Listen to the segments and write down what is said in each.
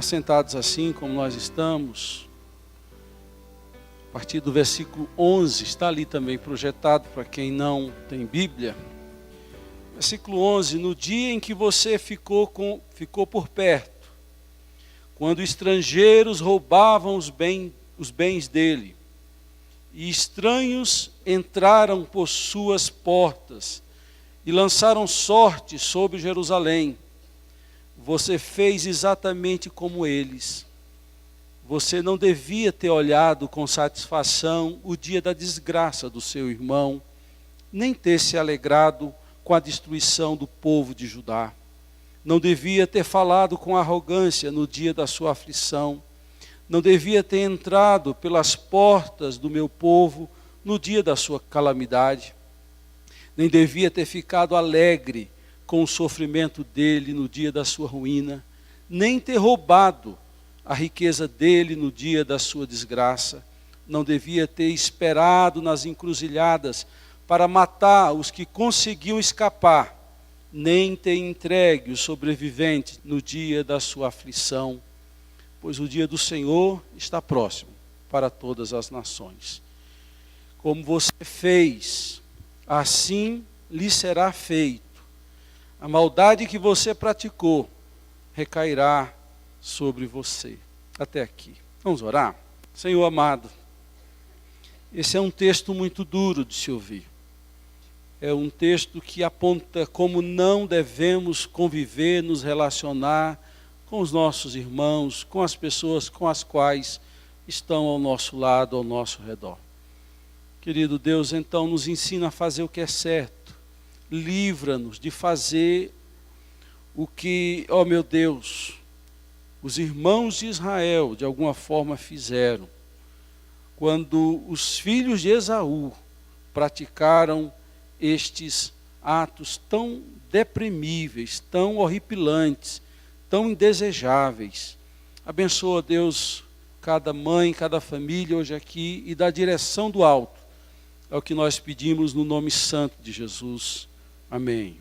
assentados assim como nós estamos, a partir do versículo 11, está ali também projetado para quem não tem Bíblia. Versículo 11, no dia em que você ficou por perto, quando estrangeiros roubavam os bens dele, e estranhos entraram por suas portas, e lançaram sorte sobre Jerusalém, você fez exatamente como eles. Você não devia ter olhado com satisfação o dia da desgraça do seu irmão, nem ter se alegrado com a destruição do povo de Judá. Não devia ter falado com arrogância no dia da sua aflição. Não devia ter entrado pelas portas do meu povo no dia da sua calamidade. Nem devia ter ficado alegre com o sofrimento dele no dia da sua ruína, nem ter roubado a riqueza dele no dia da sua desgraça. Não devia ter esperado nas encruzilhadas para matar os que conseguiam escapar, nem ter entregue os sobreviventes no dia da sua aflição, pois o dia do Senhor está próximo para todas as nações. Como você fez, assim lhe será feito. A maldade que você praticou recairá sobre você. Até aqui. Vamos orar? Senhor amado, esse é um texto muito duro de se ouvir. É um texto que aponta como não devemos conviver, nos relacionar com os nossos irmãos, com as pessoas com as quais estão ao nosso lado, ao nosso redor. Querido Deus, então nos ensina a fazer o que é certo. Livra-nos de fazer o que, ó meu Deus, os irmãos de Israel de alguma forma fizeram, quando os filhos de Esaú praticaram estes atos tão deprimíveis, tão horripilantes, tão indesejáveis. Abençoa, Deus, cada mãe, cada família hoje aqui e dá direção do alto. É o que nós pedimos no nome santo de Jesus. Amém.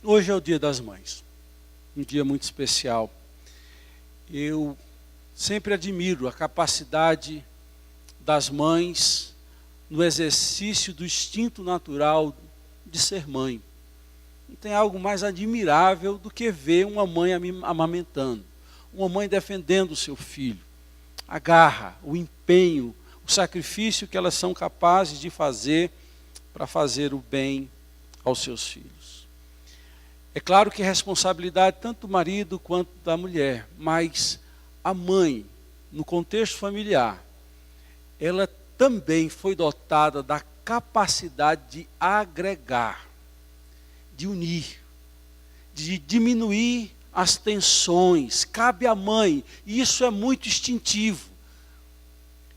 Hoje é o Dia das Mães, um dia muito especial. Eu sempre admiro a capacidade das mães no exercício do instinto natural de ser mãe. Não tem algo mais admirável do que ver uma mãe amamentando, uma mãe defendendo o seu filho. A garra, o empenho, o sacrifício que elas são capazes de fazer para fazer o bem aos seus filhos. É claro que a responsabilidade tanto do marido quanto da mulher, mas a mãe, no contexto familiar, ela também foi dotada da capacidade de agregar, de unir, de diminuir as tensões. Cabe à mãe, e isso é muito instintivo.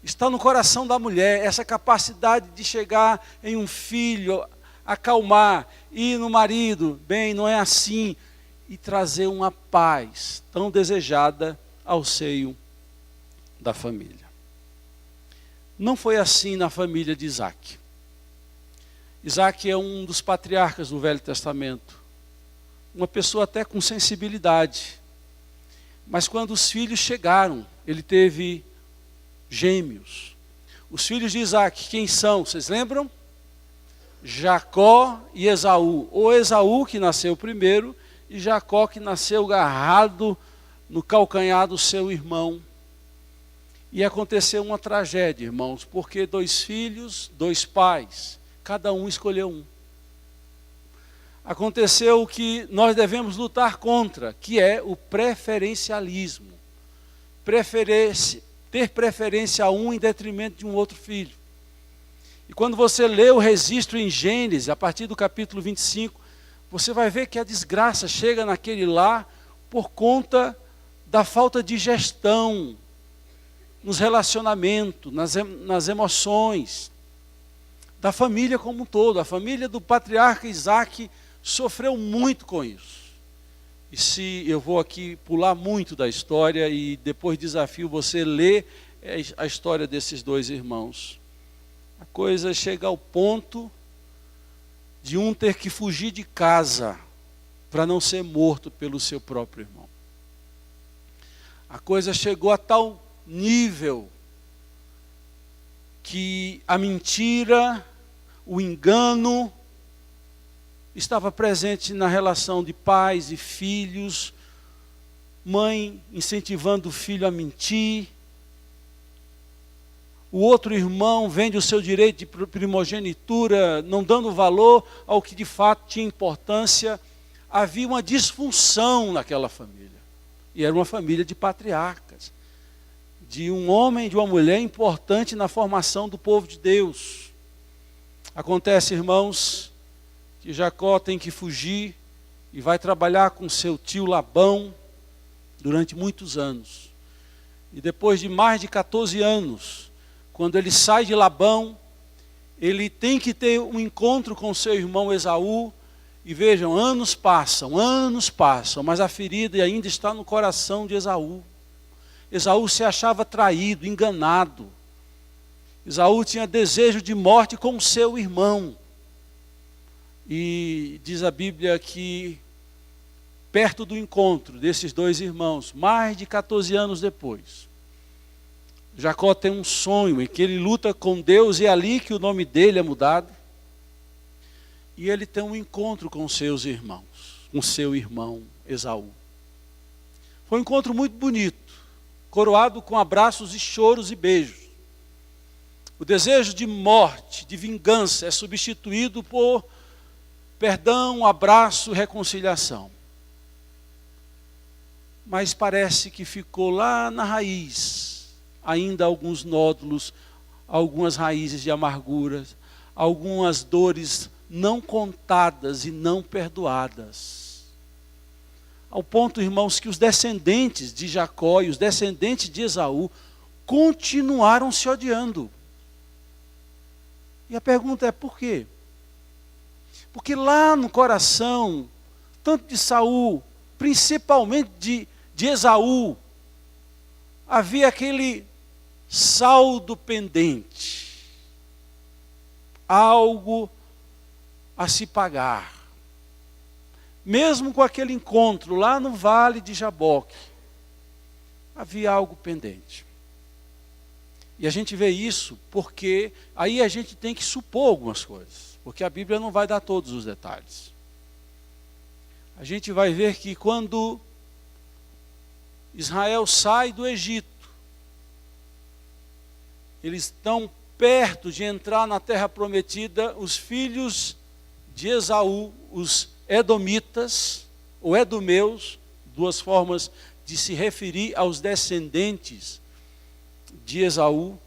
Está no coração da mulher essa capacidade de chegar em um filho, acalmar, e no marido, bem, não é assim, e trazer uma paz tão desejada ao seio da família. Não foi assim na família de Isaac. Isaac é um dos patriarcas do Velho Testamento, uma pessoa até com sensibilidade, mas quando os filhos chegaram, ele teve gêmeos. Os filhos de Isaac, quem são? Vocês lembram? Jacó e Esaú. Ou Esaú que nasceu primeiro e Jacó que nasceu agarrado no calcanhar do seu irmão. E aconteceu uma tragédia, irmãos, porque 2 filhos, 2 pais, cada um escolheu um. Aconteceu o que nós devemos lutar contra, que é o preferencialismo. Ter preferência a um em detrimento de um outro filho. E quando você lê o registro em Gênesis, a partir do capítulo 25, você vai ver que a desgraça chega naquele lar por conta da falta de gestão nos relacionamentos, nas emoções, da família como um todo. A família do patriarca Isaac sofreu muito com isso. E se eu vou aqui pular muito da história e depois desafio você ler a história desses 2 irmãos. A coisa chega ao ponto de um ter que fugir de casa para não ser morto pelo seu próprio irmão. A coisa chegou a tal nível que a mentira, o engano, estava presente na relação de pais e filhos, mãe incentivando o filho a mentir, o outro irmão vende o seu direito de primogenitura, não dando valor ao que de fato tinha importância. Havia uma disfunção naquela família, e era uma família de patriarcas, de um homem e de uma mulher importante na formação do povo de Deus. Acontece, irmãos, que Jacó tem que fugir e vai trabalhar com seu tio Labão durante muitos anos. E depois de mais de 14 anos, quando ele sai de Labão, ele tem que ter um encontro com seu irmão Esaú. E vejam, anos passam, mas a ferida ainda está no coração de Esaú. Esaú se achava traído, enganado. Esaú tinha desejo de morte com seu irmão. E diz a Bíblia que, perto do encontro desses dois irmãos, mais de 14 anos depois, Jacó tem um sonho em que ele luta com Deus, e é ali que o nome dele é mudado. E ele tem um encontro com seus irmãos, com seu irmão Esaú. Foi um encontro muito bonito, coroado com abraços e choros e beijos. O desejo de morte, de vingança, é substituído por perdão, abraço, reconciliação. Mas parece que ficou lá na raiz, ainda alguns nódulos, algumas raízes de amarguras, algumas dores não contadas e não perdoadas. Ao ponto, irmãos, que os descendentes de Jacó e os descendentes de Esaú continuaram se odiando. E a pergunta é por quê? Porque lá no coração, tanto de Saul, principalmente de Esaú, havia aquele saldo pendente, algo a se pagar. Mesmo com aquele encontro lá no vale de Jaboque, havia algo pendente. E a gente vê isso porque aí a gente tem que supor algumas coisas, porque a Bíblia não vai dar todos os detalhes. A gente vai ver que quando Israel sai do Egito, eles estão perto de entrar na terra prometida, os filhos de Esaú, os edomitas, ou edomeus, duas formas de se referir aos descendentes de Esaú,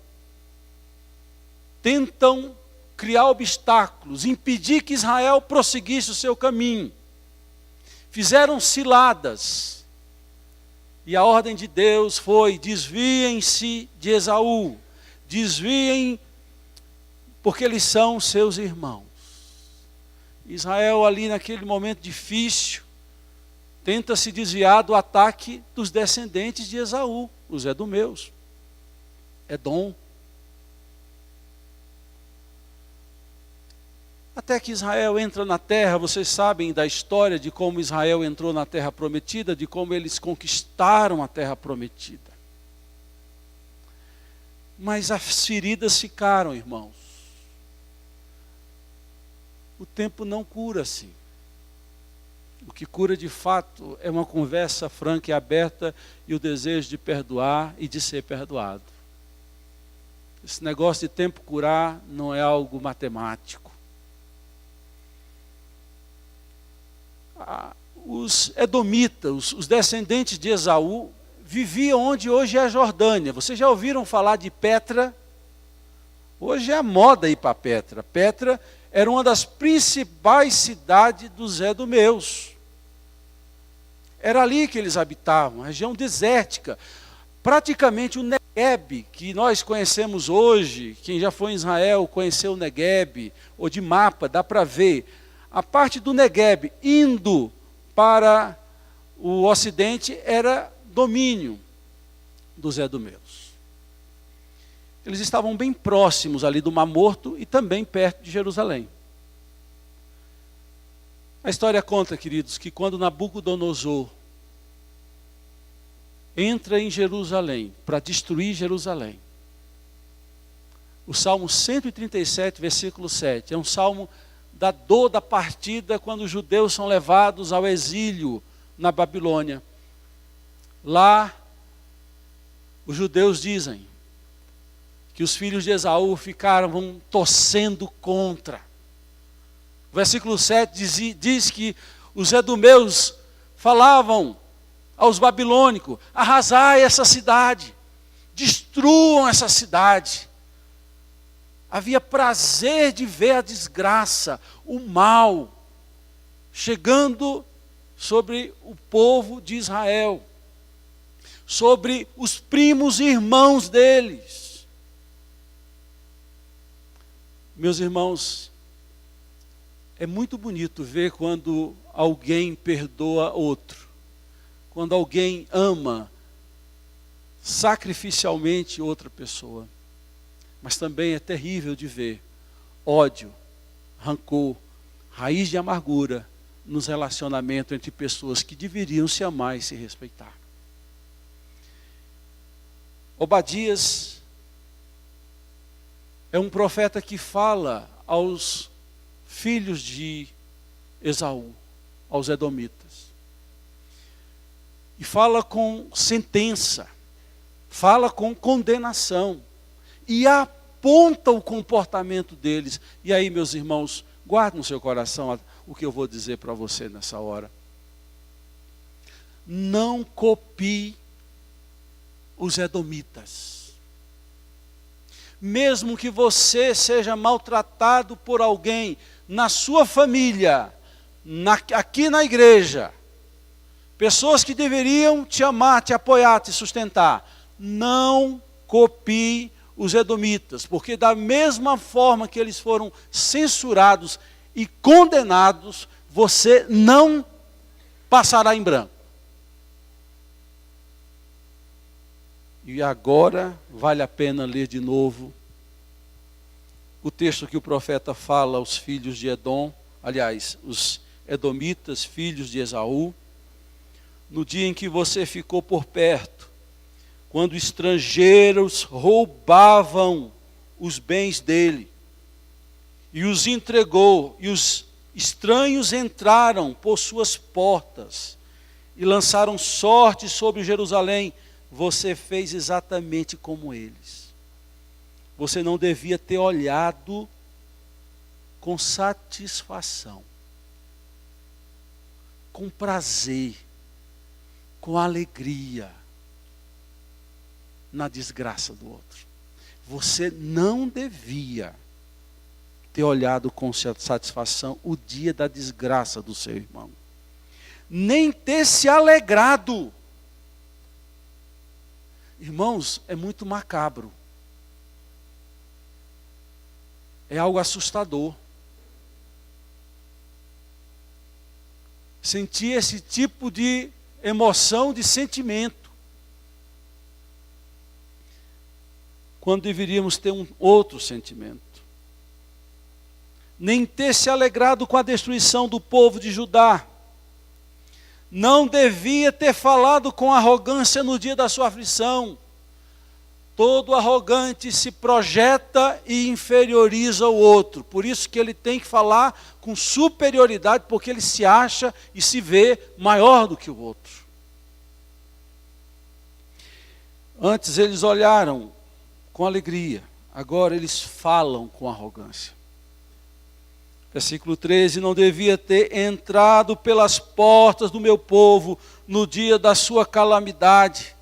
tentam criar obstáculos, impedir que Israel prosseguisse o seu caminho. Fizeram ciladas, e a ordem de Deus foi: desviem-se de Esaú, desviem, porque eles são seus irmãos. Israel ali naquele momento difícil, tenta se desviar do ataque dos descendentes de Esaú, os edomeus, Edom. Até que Israel entra na terra. Vocês sabem da história de como Israel entrou na terra prometida, de como eles conquistaram a terra prometida. Mas as feridas ficaram, irmãos. O tempo não cura assim. O que cura de fato é uma conversa franca e aberta e o desejo de perdoar e de ser perdoado. Esse negócio de tempo curar não é algo matemático. Os edomitas, os descendentes de Esaú, viviam onde hoje é a Jordânia. Vocês já ouviram falar de Petra? Hoje é a moda ir para Petra. Petra era uma das principais cidades dos edomeus. Era ali que eles habitavam, região desértica. Praticamente o Negueb, que nós conhecemos hoje, quem já foi em Israel conheceu o Negueb, ou de mapa, dá para ver. A parte do Negueb indo para o ocidente era domínio dos edomeus. Eles estavam bem próximos ali do Mar Morto e também perto de Jerusalém. A história conta, queridos, que quando Nabucodonosor entra em Jerusalém para destruir Jerusalém, o Salmo 137, versículo 7, é um salmo da dor da partida quando os judeus são levados ao exílio na Babilônia. Lá, os judeus dizem que os filhos de Esaú ficaram torcendo contra. O versículo 7 diz que os edomeus falavam aos babilônicos: arrasai essa cidade, destruam essa cidade. Havia prazer de ver a desgraça, o mal, chegando sobre o povo de Israel, sobre os primos e irmãos deles. Meus irmãos, é muito bonito ver quando alguém perdoa outro, quando alguém ama sacrificialmente outra pessoa. Mas também é terrível de ver ódio, rancor, raiz de amargura nos relacionamentos entre pessoas que deveriam se amar e se respeitar. Obadias é um profeta que fala aos filhos de Esaú, aos edomitas. E fala com sentença, fala com condenação. E aponta o comportamento deles. E aí, meus irmãos, guarde no seu coração o que eu vou dizer para você nessa hora. Não copie os edomitas. Mesmo que você seja maltratado por alguém na sua família, aqui na igreja, pessoas que deveriam te amar, te apoiar, te sustentar, não copie os edomitas, porque da mesma forma que eles foram censurados e condenados, você não passará em branco. E agora vale a pena ler de novo o texto que o profeta fala aos filhos de Edom, aliás, os edomitas, filhos de Esaú, no dia em que você ficou por perto, quando estrangeiros roubavam os bens dele, e os entregou, e os estranhos entraram por suas portas, e lançaram sorte sobre Jerusalém, você fez exatamente como eles. Você não devia ter olhado com satisfação, com prazer, com alegria, na desgraça do outro. Você não devia ter olhado com satisfação o dia da desgraça do seu irmão, nem ter se alegrado. Irmãos, é muito macabro, é algo assustador sentir esse tipo de emoção, de sentimento, quando deveríamos ter um outro sentimento. Nem ter se alegrado com a destruição do povo de Judá. Não devia ter falado com arrogância no dia da sua aflição. Todo arrogante se projeta e inferioriza o outro. Por isso que ele tem que falar com superioridade, porque ele se acha e se vê maior do que o outro. Antes eles olharam com alegria, agora eles falam com arrogância. Versículo 13, não devia ter entrado pelas portas do meu povo no dia da sua calamidade.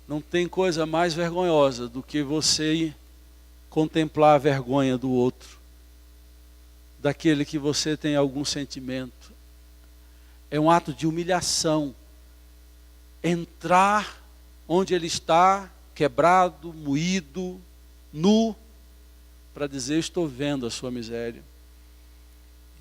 Não tem coisa mais vergonhosa do que você contemplar a vergonha do outro, daquele que você tem algum sentimento. É um ato de humilhação. Entrar onde ele está, quebrado, moído, nu, para dizer: estou vendo a sua miséria.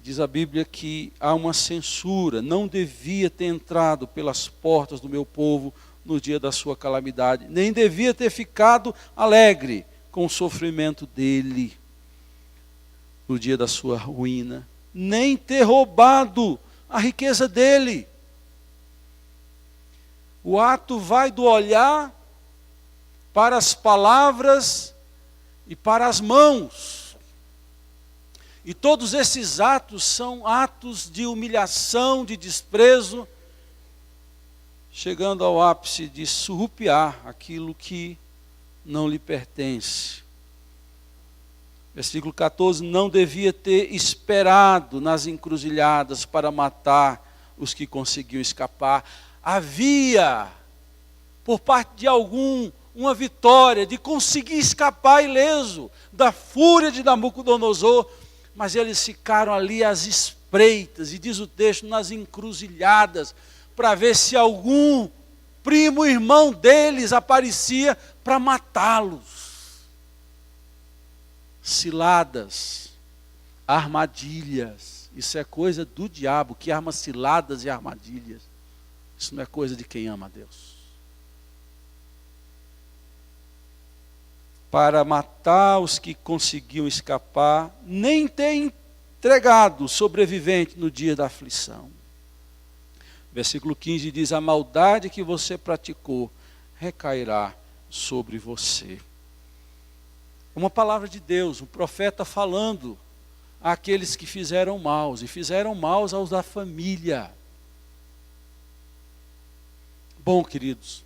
Diz a Bíblia que há uma censura, não devia ter entrado pelas portas do meu povo no dia da sua calamidade, nem devia ter ficado alegre com o sofrimento dele. no dia da sua ruína, nem ter roubado a riqueza dele. O ato vai do olhar para as palavras e para as mãos. E todos esses atos são atos de humilhação, de desprezo, chegando ao ápice de surrupiar aquilo que não lhe pertence. Versículo 14, não devia ter esperado nas encruzilhadas para matar os que conseguiam escapar. Havia, por parte de algum, uma vitória de conseguir escapar ileso da fúria de Nabucodonosor, mas eles ficaram ali às espreitas, e diz o texto, nas encruzilhadas, para ver se algum primo, irmão deles aparecia para matá-los. Ciladas, armadilhas, isso é coisa do diabo, que arma ciladas e armadilhas. Isso não é coisa de quem ama a Deus. Para matar os que conseguiam escapar, nem ter entregado o sobrevivente no dia da aflição. Versículo 15 diz, a maldade que você praticou recairá sobre você. Uma palavra de Deus, um profeta falando àqueles que fizeram maus, e fizeram maus aos da família. Bom, queridos,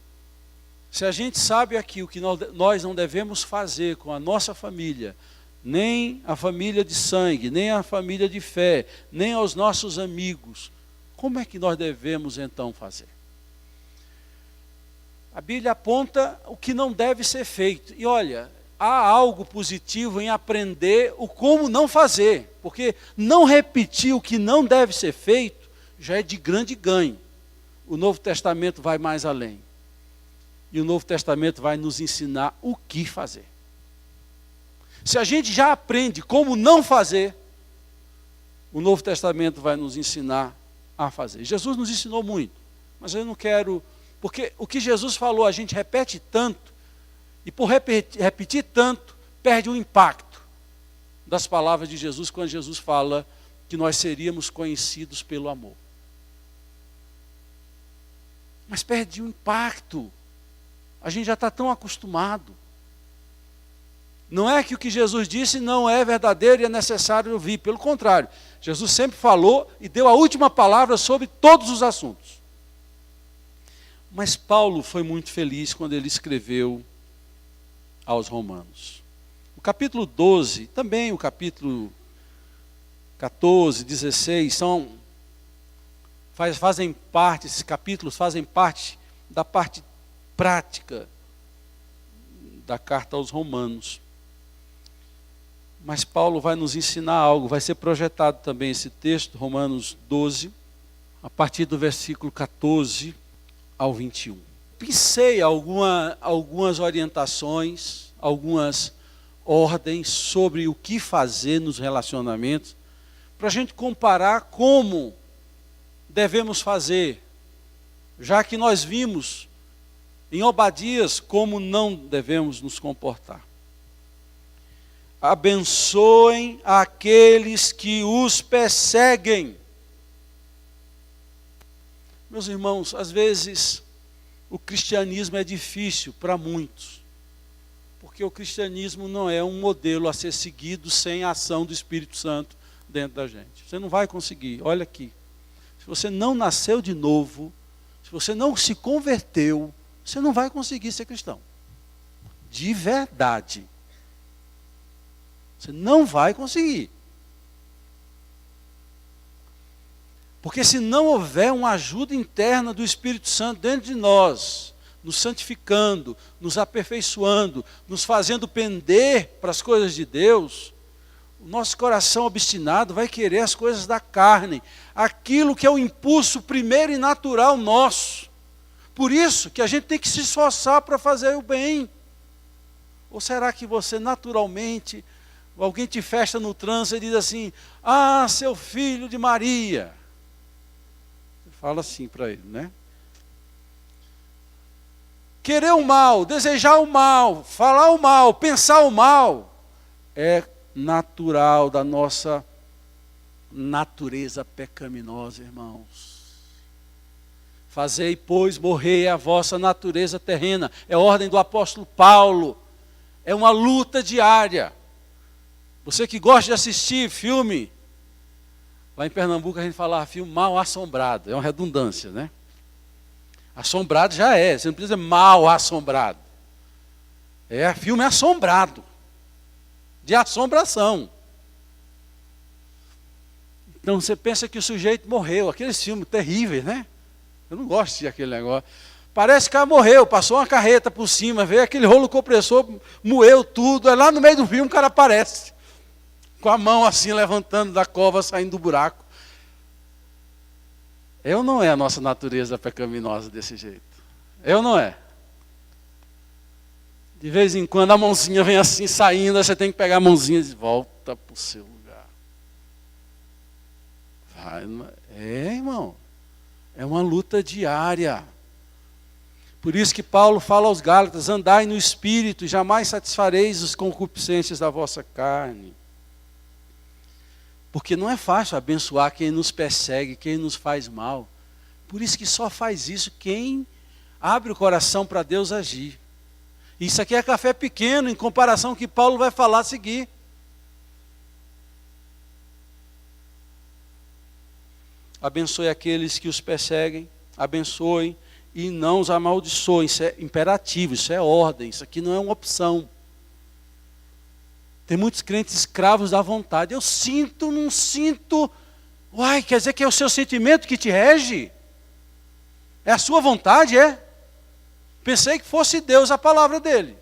se a gente sabe aqui o que nós não devemos fazer com a nossa família, nem a família de sangue, nem a família de fé, nem aos nossos amigos, como é que nós devemos então fazer? A Bíblia aponta o que não deve ser feito. E olha, há algo positivo em aprender o como não fazer, porque não repetir o que não deve ser feito já é de grande ganho. O Novo Testamento vai mais além. E o Novo Testamento vai nos ensinar o que fazer. Se a gente já aprende como não fazer, o Novo Testamento vai nos ensinar a fazer. Jesus nos ensinou muito, mas eu não quero, porque o que Jesus falou a gente repete tanto, e por repetir tanto, perde o impacto das palavras de Jesus, quando Jesus fala que nós seríamos conhecidos pelo amor. Mas perde o impacto. A gente já está tão acostumado. Não é que o que Jesus disse não é verdadeiro e é necessário ouvir. Pelo contrário, Jesus sempre falou e deu a última palavra sobre todos os assuntos. Mas Paulo foi muito feliz quando ele escreveu aos Romanos. O capítulo 12, também o capítulo 14, 16, fazem parte, esses capítulos fazem parte da parte prática da carta aos Romanos. Mas Paulo vai nos ensinar algo, vai ser projetado também esse texto, Romanos 12, a partir do versículo 14 ao 21. Pensei algumas orientações, algumas ordens sobre o que fazer nos relacionamentos, para a gente comparar como devemos fazer, já que nós vimos em Obadias como não devemos nos comportar. Abençoem aqueles que os perseguem. Meus irmãos, às vezes o cristianismo é difícil para muitos, porque o cristianismo não é um modelo a ser seguido sem a ação do Espírito Santo dentro da gente. Você não vai conseguir, olha aqui. Se você não nasceu de novo, se você não se converteu, você não vai conseguir ser cristão. De verdade. Você não vai conseguir. Porque se não houver uma ajuda interna do Espírito Santo dentro de nós, nos santificando, nos aperfeiçoando, nos fazendo pender para as coisas de Deus, o nosso coração obstinado vai querer as coisas da carne, aquilo que é o impulso primeiro e natural nosso. Por isso que a gente tem que se esforçar para fazer o bem. Ou será que você naturalmente, alguém te fecha no trânsito e diz assim, ah, seu filho de Maria. Você fala assim para ele, né? Querer o mal, desejar o mal, falar o mal, pensar o mal, é natural da nossa natureza pecaminosa, irmãos. Fazei, pois, morrer a vossa natureza terrena. É a ordem do apóstolo Paulo. É uma luta diária. Você que gosta de assistir filme, lá em Pernambuco a gente fala filme mal assombrado. É uma redundância, né? Assombrado já é, você não precisa dizer mal assombrado. É filme assombrado. De assombração. Então você pensa que o sujeito morreu. Aqueles filmes terríveis, né? Eu não gosto de aquele negócio. Parece que o cara morreu, passou uma carreta por cima, veio aquele rolo compressor, moeu tudo. Aí lá no meio do filme o cara aparece. Com a mão assim, levantando da cova, saindo do buraco. Eu não é a nossa natureza pecaminosa desse jeito. Eu não é. De vez em quando a mãozinha vem assim, saindo, aí você tem que pegar a mãozinha e volta para o seu lugar. Irmão. É uma luta diária. Por isso que Paulo fala aos Gálatas, andai no Espírito, jamais satisfareis as concupiscências da vossa carne. Porque não é fácil abençoar quem nos persegue, quem nos faz mal. Por isso que só faz isso quem abre o coração para Deus agir. Isso aqui é café pequeno em comparação ao que Paulo vai falar a seguir. Abençoe aqueles que os perseguem, abençoe e não os amaldiçoe. Isso é imperativo, isso é ordem, isso aqui não é uma opção. Tem muitos crentes escravos da vontade. Eu sinto, não sinto. Uai, quer dizer que é o seu sentimento que te rege? É a sua vontade, é? Pensei que fosse Deus a palavra dele.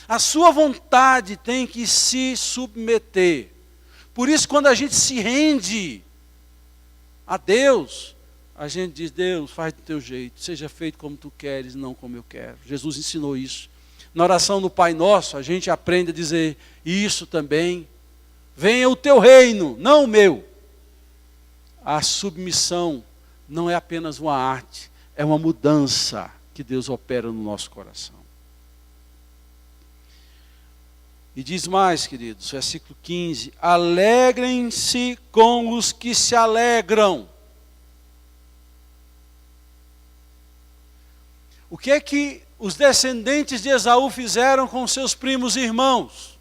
A sua vontade tem que se submeter. Por isso, quando a gente se rende a Deus, a gente diz, Deus, faz do teu jeito, seja feito como tu queres, não como eu quero. Jesus ensinou isso. Na oração do Pai Nosso, a gente aprende a dizer isso também. Venha o teu reino, não o meu. A submissão não é apenas uma arte, é uma mudança que Deus opera no nosso coração. E diz mais, queridos, versículo 15, alegrem-se com os que se alegram. O que é que os descendentes de Esaú fizeram com seus primos e irmãos?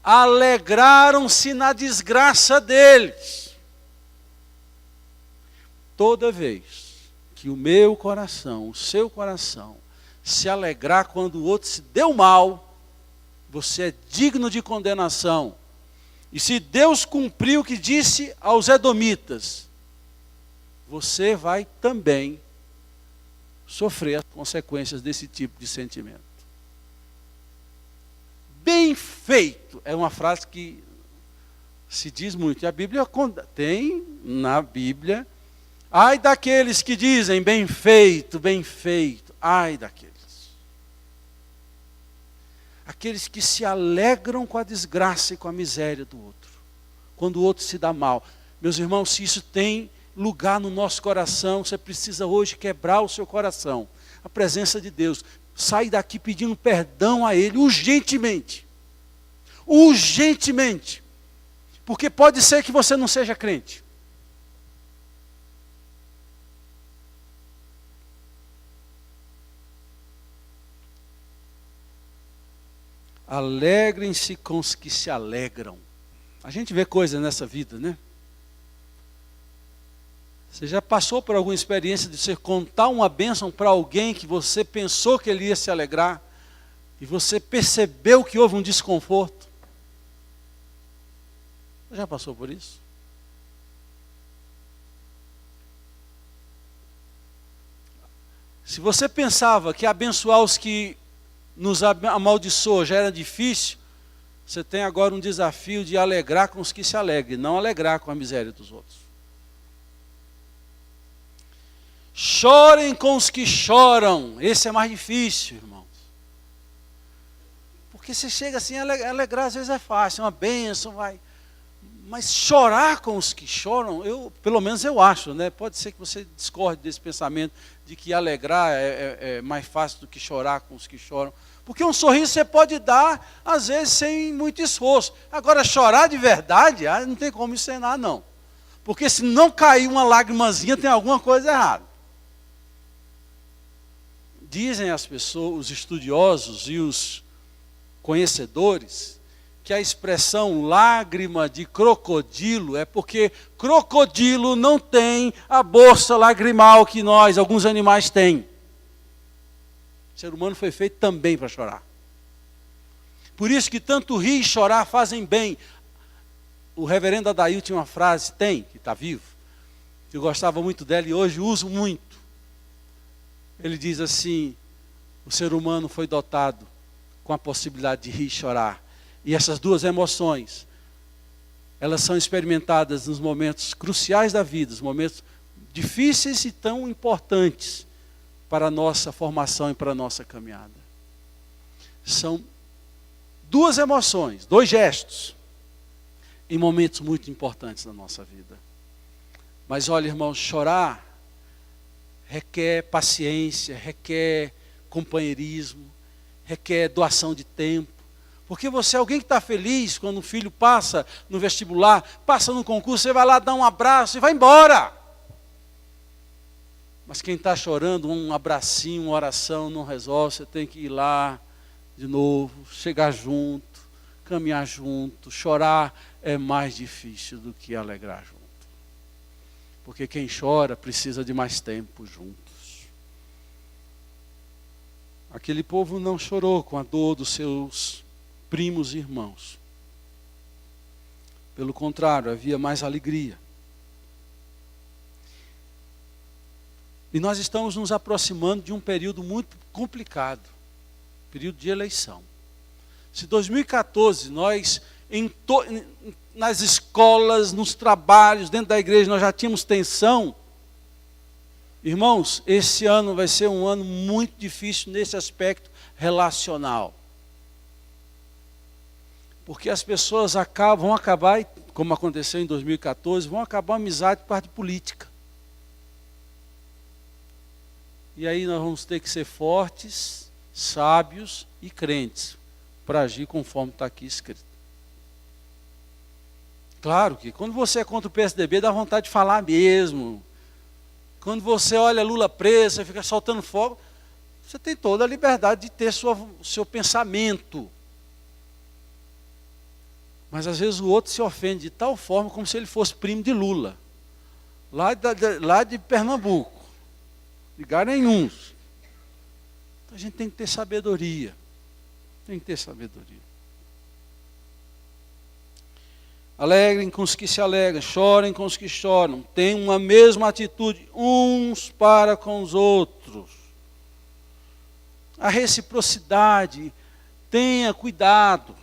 Alegraram-se na desgraça deles. Toda vez que o meu coração, o seu coração, se alegrar quando o outro se deu mal, você é digno de condenação. E se Deus cumpriu o que disse aos edomitas, você vai também sofrer as consequências desse tipo de sentimento. Bem feito é uma frase que se diz muito. E a Bíblia tem na Bíblia, ai daqueles que dizem bem feito, ai daqueles. Aqueles que se alegram com a desgraça e com a miséria do outro. Quando o outro se dá mal. Meus irmãos, se isso tem lugar no nosso coração, você precisa hoje quebrar o seu coração. A presença de Deus. Sai daqui pedindo perdão a Ele, urgentemente. Urgentemente. Porque pode ser que você não seja crente. Alegrem-se com os que se alegram. A gente vê coisas nessa vida, né? Você já passou por alguma experiência de você contar uma bênção para alguém que você pensou que ele ia se alegrar e você percebeu que houve um desconforto? Você já passou por isso? Se você pensava que abençoar os que nos amaldiçoou já era difícil, você tem agora um desafio de alegrar com os que se alegrem, não alegrar com a miséria dos outros. Chorem com os que choram. Esse é mais difícil, irmãos. Porque você chega assim, alegrar às vezes é fácil, uma bênção, vai. Mas chorar com os que choram, pelo menos eu acho, né? Pode ser que você discorde desse pensamento de que alegrar é mais fácil do que chorar com os que choram. Porque um sorriso você pode dar, às vezes, sem muito esforço. Agora, chorar de verdade, não tem como encenar, não. Porque se não cair uma lágrimazinha, tem alguma coisa errada. Dizem as pessoas, os estudiosos e os conhecedores, que a expressão lágrima de crocodilo é porque crocodilo não tem a bolsa lagrimal que nós, alguns animais, têm. O ser humano foi feito também para chorar. Por isso que tanto rir e chorar fazem bem. O reverendo Adail tinha uma frase, que está vivo, que eu gostava muito dela e hoje uso muito. Ele diz assim: o ser humano foi dotado com a possibilidade de rir e chorar. E essas duas emoções, elas são experimentadas nos momentos cruciais da vida, os momentos difíceis e tão importantes para a nossa formação e para a nossa caminhada. São duas emoções, dois gestos, em momentos muito importantes da nossa vida. Mas olha, irmãos, chorar requer paciência, requer companheirismo, requer doação de tempo. Porque você é alguém que está feliz quando um filho passa no vestibular, passa no concurso, você vai lá dar um abraço e vai embora. Mas quem está chorando, um abracinho, uma oração não resolve, você tem que ir lá de novo, chegar junto, caminhar junto. Chorar é mais difícil do que alegrar junto. Porque quem chora precisa de mais tempo juntos. Aquele povo não chorou com a dor dos seus primos e irmãos. Pelo contrário, havia mais alegria. E nós estamos nos aproximando de um período muito complicado, período de eleição. Se 2014 nós, nas escolas, nos trabalhos, dentro da igreja, nós já tínhamos tensão, irmãos, esse ano vai ser um ano muito difícil nesse aspecto relacional. Porque as pessoas vão acabar, como aconteceu em 2014, vão acabar a amizade por parte de política. E aí nós vamos ter que ser fortes, sábios e crentes, para agir conforme está aqui escrito. Claro que quando você é contra o PSDB, dá vontade de falar mesmo. Quando você olha Lula preso, você fica soltando fogo, você tem toda a liberdade de ter seu pensamento. Mas às vezes o outro se ofende de tal forma como se ele fosse primo de Lula, lá de Pernambuco, de Garanhuns. Então a gente tem que ter sabedoria. Tem que ter sabedoria. Alegrem com os que se alegram, chorem com os que choram. Tenham uma mesma atitude uns para com os outros. A reciprocidade, tenha cuidado.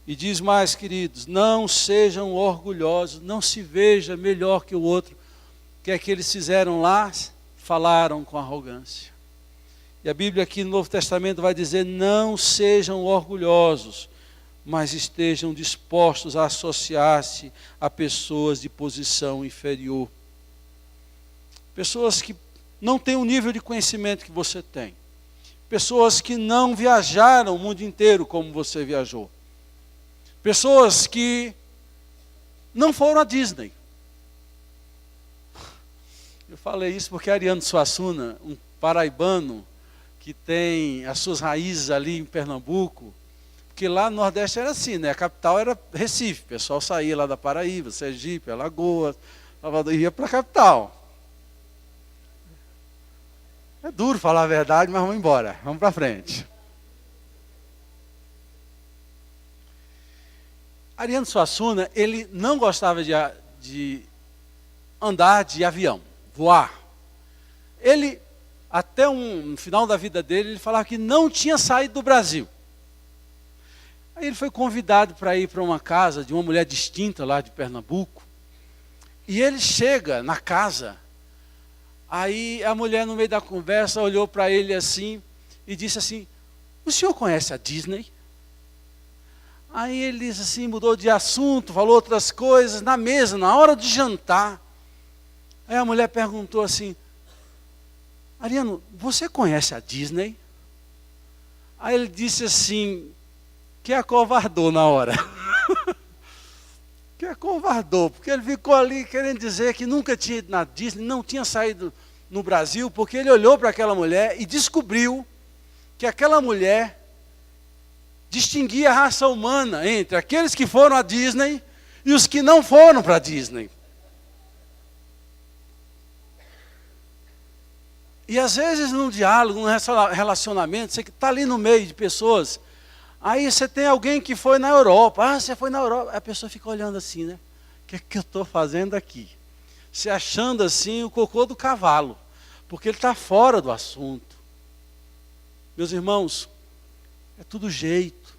E diz mais, queridos, não sejam orgulhosos, não se veja melhor que o outro. O que é que eles fizeram lá? Falaram com arrogância. E a Bíblia aqui no Novo Testamento vai dizer, não sejam orgulhosos, mas estejam dispostos a associar-se a pessoas de posição inferior. Pessoas que não têm o nível de conhecimento que você tem. Pessoas que não viajaram o mundo inteiro como você viajou. Pessoas que não foram à Disney. Eu falei isso porque Ariano Suassuna, um paraibano que tem as suas raízes ali em Pernambuco, porque lá no Nordeste era assim, né? A capital era Recife, o pessoal saía lá da Paraíba, Sergipe, Alagoas, Salvador, ia para a capital. É duro falar a verdade, mas vamos embora, vamos para frente. Ariano Suassuna, ele não gostava de andar de avião, voar. Ele, até no final da vida dele, ele falava que não tinha saído do Brasil. Aí ele foi convidado para ir para uma casa de uma mulher distinta lá de Pernambuco. E ele chega na casa, aí a mulher no meio da conversa olhou para ele assim e disse assim, o senhor conhece a Disney? Aí ele disse assim, mudou de assunto, falou outras coisas, na mesa, na hora de jantar. Aí a mulher perguntou assim, Ariano, você conhece a Disney? Aí ele disse assim, que acovardou na hora. Que acovardou, porque ele ficou ali querendo dizer que nunca tinha ido na Disney, não tinha saído no Brasil, porque ele olhou para aquela mulher e descobriu que aquela mulher distinguia a raça humana entre aqueles que foram à Disney e os que não foram para a Disney. E às vezes num diálogo, num relacionamento, você está ali no meio de pessoas, aí você tem alguém que foi na Europa, você foi na Europa, a pessoa fica olhando assim, né? O que é que eu estou fazendo aqui? Se achando assim o cocô do cavalo, porque ele está fora do assunto. Meus irmãos, é tudo jeito,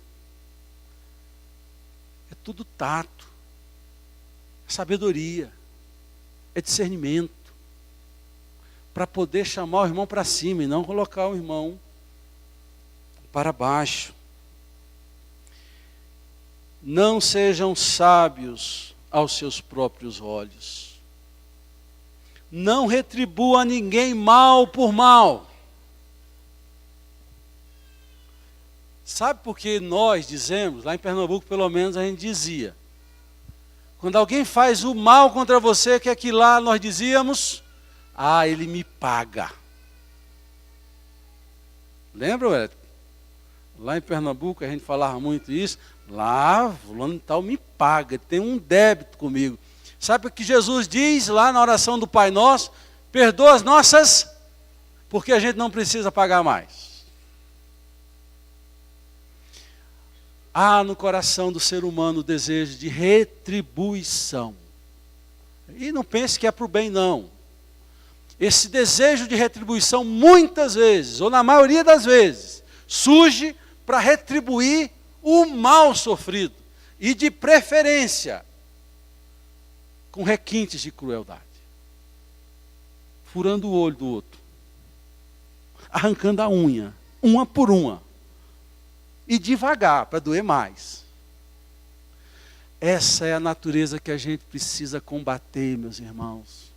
é tudo tato, é sabedoria, é discernimento, para poder chamar o irmão para cima e não colocar o irmão para baixo. Não sejam sábios aos seus próprios olhos. Não retribua a ninguém mal por mal. Sabe por que nós dizemos, lá em Pernambuco pelo menos a gente dizia, quando alguém faz o mal contra você, que aqui lá nós dizíamos, ele me paga. Lembra, Wellington? Lá em Pernambuco a gente falava muito isso, lá fulano tal me paga, tem um débito comigo. Sabe o que Jesus diz lá na oração do Pai Nosso? Perdoa as nossas, porque a gente não precisa pagar mais. Há no coração do ser humano o desejo de retribuição. E não pense que é para o bem, não. Esse desejo de retribuição, muitas vezes, ou na maioria das vezes, surge para retribuir o mal sofrido. E de preferência, com requintes de crueldade. Furando o olho do outro. Arrancando a unha, uma por uma. E devagar, para doer mais. Essa é a natureza que a gente precisa combater, meus irmãos.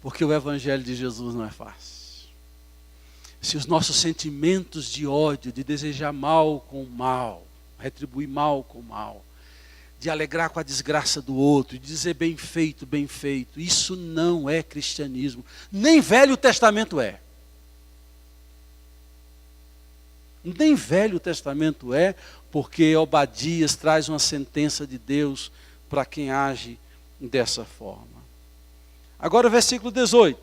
Porque o Evangelho de Jesus não é fácil. Se os nossos sentimentos de ódio, de desejar mal com mal, retribuir mal com mal, de alegrar com a desgraça do outro, de dizer bem feito, isso não é cristianismo. Nem Velho Testamento é. Nem Velho Testamento é, porque Obadias traz uma sentença de Deus para quem age dessa forma. Agora o versículo 18.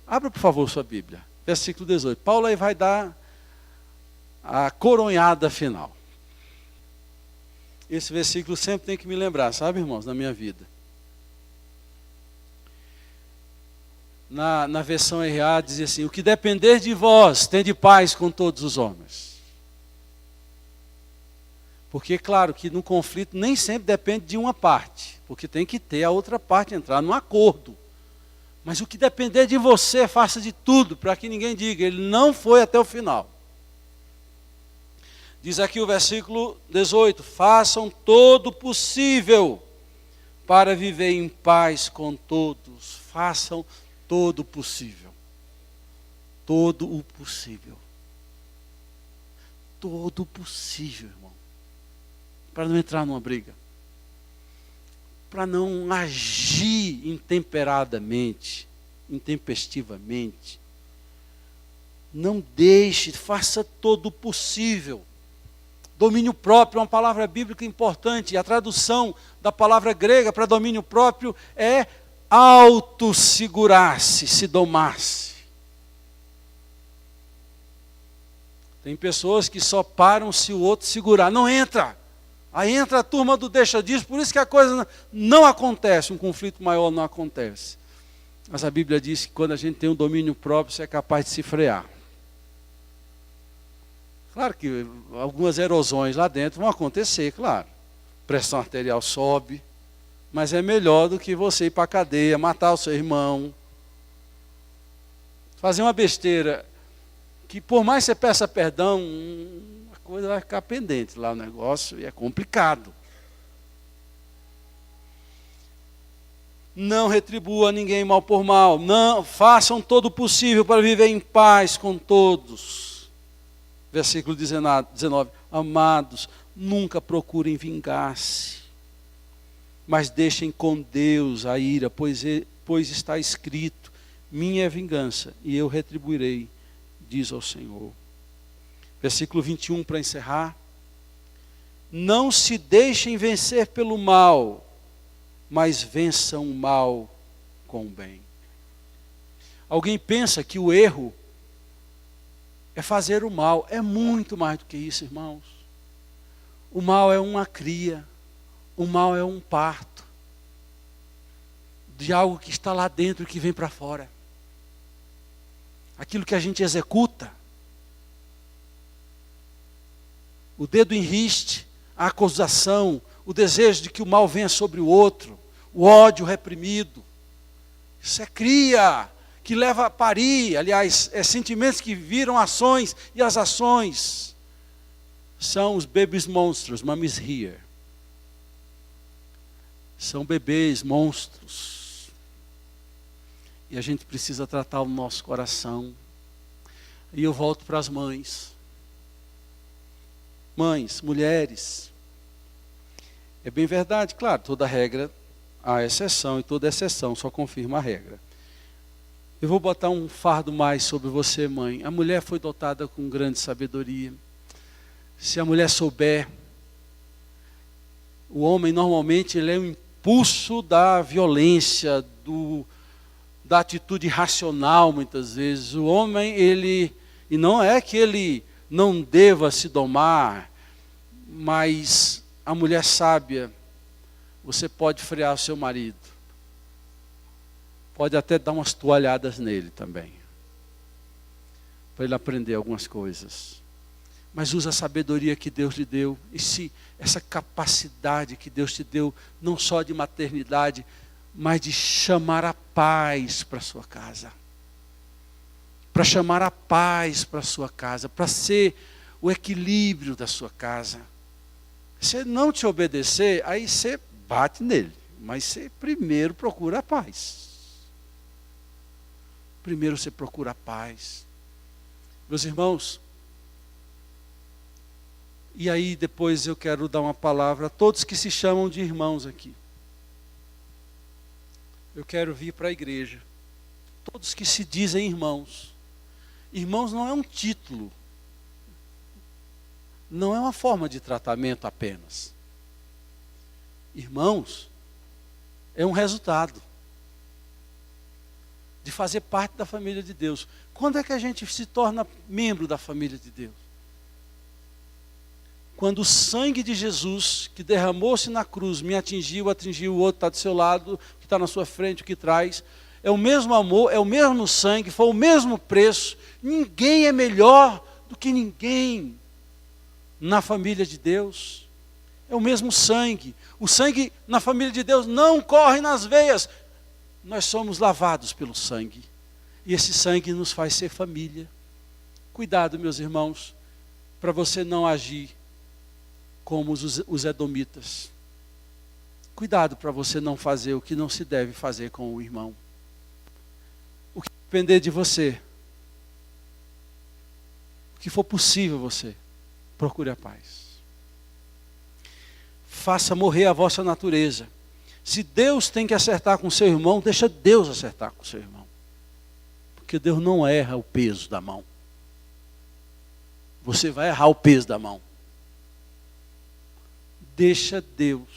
Abra, por favor, sua Bíblia. Versículo 18. Paulo aí vai dar a coronhada final. Esse versículo sempre tem que me lembrar, sabe, irmãos, na minha vida. Na versão RA dizia assim, o que depender de vós, tende paz com todos os homens. Porque, claro, que no conflito nem sempre depende de uma parte, porque tem que ter a outra parte entrar num acordo. Mas o que depender de você, faça de tudo, para que ninguém diga, ele não foi até o final. Diz aqui o versículo 18, façam todo o possível para viver em paz com todos. Façam todo o possível. Todo o possível. Todo o possível, irmão. Para não entrar numa briga. Para não agir intemperadamente, intempestivamente. Não deixe, faça todo o possível. Domínio próprio é uma palavra bíblica importante. A tradução da palavra grega para domínio próprio é autossegurar-se, se domar-se. Tem pessoas que só param se o outro segurar. Não entra. Aí entra a turma do deixa disso, por isso que a coisa não acontece, um conflito maior não acontece. Mas a Bíblia diz que quando a gente tem um domínio próprio, você é capaz de se frear. Claro que algumas erosões lá dentro vão acontecer, claro. Pressão arterial sobe, mas é melhor do que você ir para a cadeia, matar o seu irmão. Fazer uma besteira, que por mais você peça perdão, a coisa vai ficar pendente lá o negócio e é complicado. Não retribua a ninguém mal por mal. Não, façam todo o possível para viver em paz com todos. Versículo 19. Amados, nunca procurem vingar-se, mas deixem com Deus a ira, pois está escrito: minha é a vingança e eu retribuirei, diz ao Senhor. Versículo 21 para encerrar. Não se deixem vencer pelo mal, mas vençam o mal com o bem. Alguém pensa que o erro é fazer o mal. É muito mais do que isso, irmãos. O mal é uma cria. O mal é um parto de algo que está lá dentro e que vem para fora. Aquilo que a gente executa. O dedo em riste, a acusação, o desejo de que o mal venha sobre o outro, o ódio reprimido. Isso é cria, que leva a parir, aliás, sentimentos que viram ações, e as ações são os babies monstros, mummies here. São bebês monstros. E a gente precisa tratar o nosso coração. E eu volto para as mães. Mães, mulheres. É bem verdade, claro, toda regra há exceção, e toda exceção só confirma a regra. Eu vou botar um fardo mais sobre você, mãe. A mulher foi dotada com grande sabedoria. Se a mulher souber, o homem normalmente ele é um impulso da violência, da atitude irracional muitas vezes. O homem, e não é que ele não deva se domar, mas a mulher sábia, você pode frear o seu marido. Pode até dar umas toalhadas nele também, para ele aprender algumas coisas. Mas usa a sabedoria que Deus lhe deu, essa capacidade que Deus te deu, não só de maternidade, mas de chamar a paz para a sua casa. Para chamar a paz para a sua casa, para ser o equilíbrio da sua casa. Se ele não te obedecer, aí você bate nele, mas você primeiro procura a paz. Primeiro você procura a paz. Meus irmãos, e aí depois eu quero dar uma palavra a todos que se chamam de irmãos aqui. Eu quero vir para a igreja. Todos que se dizem irmãos. Irmãos não é um título. Não é uma forma de tratamento apenas. Irmãos é um resultado de fazer parte da família de Deus. Quando é que a gente se torna membro da família de Deus? Quando o sangue de Jesus, que derramou-se na cruz, me atingiu o outro está do seu lado, que está na sua frente, o que traz. É o mesmo amor, é o mesmo sangue, foi o mesmo preço. Ninguém é melhor do que ninguém na família de Deus. É o mesmo sangue. O sangue na família de Deus não corre nas veias. Nós somos lavados pelo sangue. E esse sangue nos faz ser família. Cuidado, meus irmãos, para você não agir como os edomitas. Cuidado para você não fazer o que não se deve fazer com o irmão. O que depender de você, o que for possível você, procure a paz. Faça morrer a vossa natureza. Se Deus tem que acertar com seu irmão, deixa Deus acertar com seu irmão. Porque Deus não erra o peso da mão. Você vai errar o peso da mão. Deixa Deus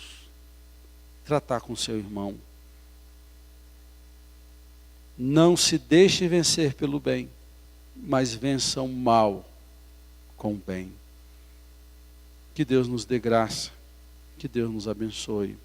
tratar com seu irmão. Não se deixe vencer pelo bem, mas vença o mal com o bem. Que Deus nos dê graça, que Deus nos abençoe.